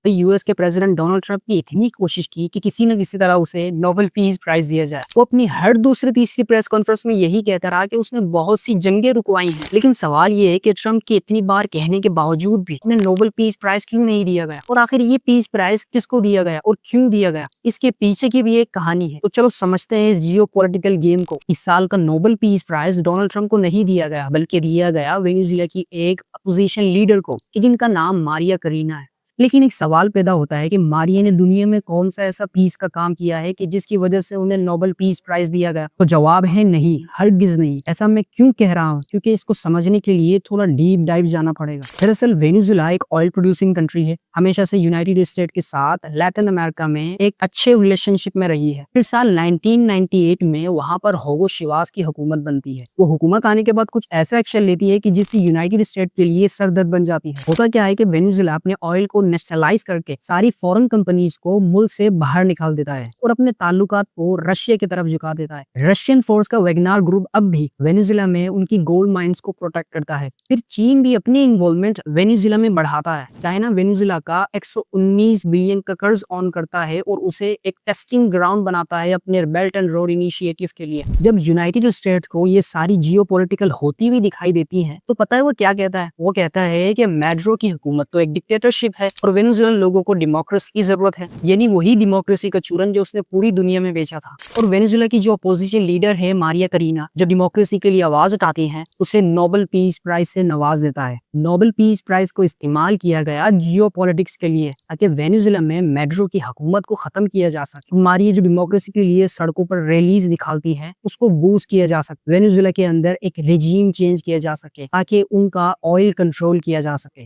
तो यूएस के president Donald Trump ने इतनी कोशिश की कि किसी न किसी तरह उसे नोबेल पीस प्राइज दिया जाए। वो अपनी हर दूसरी तीसरी प्रेस कॉन्फ्रेंस में यही कहता रहा कि उसने बहुत सी जंगें रुकवाई हैं। लेकिन सवाल ये है कि ट्रंप के इतनी बार कहने के बावजूद भी उन्हें नोबेल पीस प्राइज क्यों नहीं दिया गया, और आखिर ये पीस प्राइज किसको दिया गया और क्यों दिया गया, इसके पीछे की भी एक कहानी है। तो चलो समझते हैं इस जियो पॉलिटिकल गेम को। इस साल का Nobel peace prize Donald Trump को नहीं दिया गया, बल्कि दिया गया वेनेजुएला की एक अपोजिशन लीडर को, जिनका नाम मारिया करीना है। लेकिन एक सवाल पैदा होता है कि मारिया ने दुनिया में कौन सा ऐसा पीस का काम किया है कि जिसकी वजह से उन्हें नोबेल पीस प्राइज दिया गया। तो जवाब है नहीं, हरगिज नहीं। ऐसा मैं क्यों कह रहा हूँ, क्योंकि इसको समझने के लिए थोड़ा डीप डाइव जाना पड़ेगा। दरअसल वेनेजुएला एक ऑयल प्रोड्यूसिंग कंट्री है, हमेशा से यूनाइटेड स्टेट के साथ लैटिन अमेरिका में एक अच्छे रिलेशनशिप में रही है। फिर साल 1998 में वहां पर होगो शिवास की हुकूमत बनती है। वो हुकूमत आने के बाद कुछ ऐसा एक्शन लेती है कि जिससे यूनाइटेड स्टेट के लिए सरदर्द बन जाती है। होता क्या है कि वेनेजुएला अपने ऑयल को नेशनलाइज करके सारी फॉरेन कंपनीज को मुल्क से बाहर निकाल देता है और अपने ताल्लुकात को रशिया की तरफ झुका देता है। रशियन फोर्स का वैगनार ग्रुप अब भी वेनेजुएला में उनकी गोल्ड माइंस को प्रोटेक्ट करता है। फिर चीन भी अपनी इन्वॉल्वमेंट वेनेजुएला में बढ़ाता है। चाइना वेनेजुएला का 119 बिलियन का कर्ज ऑन करता है और उसे एक टेस्टिंग ग्राउंड बनाता है अपने बेल्ट एंड रोड इनिशिएटिव के लिए। जब यूनाइटेड स्टेट्स को ये सारी जियोपॉलिटिकल होती हुई दिखाई देती है, तो पता है वो क्या कहता है? वो कहता है कि मैड्रो की हुकूमत तो एक डिक्टेटरशिप है और वेनेजुएलन लोगों को डेमोक्रेसी की जरूरत है, यानी वही डेमोक्रेसी का चूरन जो उसने पूरी दुनिया में बेचा था। और वेनेजुएला की जो अपोजिशन लीडर है मारिया करीना, जो डेमोक्रेसी के लिए आवाज उठाती है, उसे नोबेल पीस प्राइज से नवाज देता है। नोबेल पीस प्राइज को इस्तेमाल किया गया जियोपॉलिटिक्स के लिए, ताकि वेनेजुएला में मैड्रो की हुकूमत को खत्म किया जा सके। मारिया जो डेमोक्रेसी के लिए सड़कों पर रैलीज निकालती है, उसको बूस्ट किया जा सके। वेनेजुएला के अंदर एक रेजीम चेंज किया जा सके ताकि उनका ऑयल कंट्रोल किया जा सके।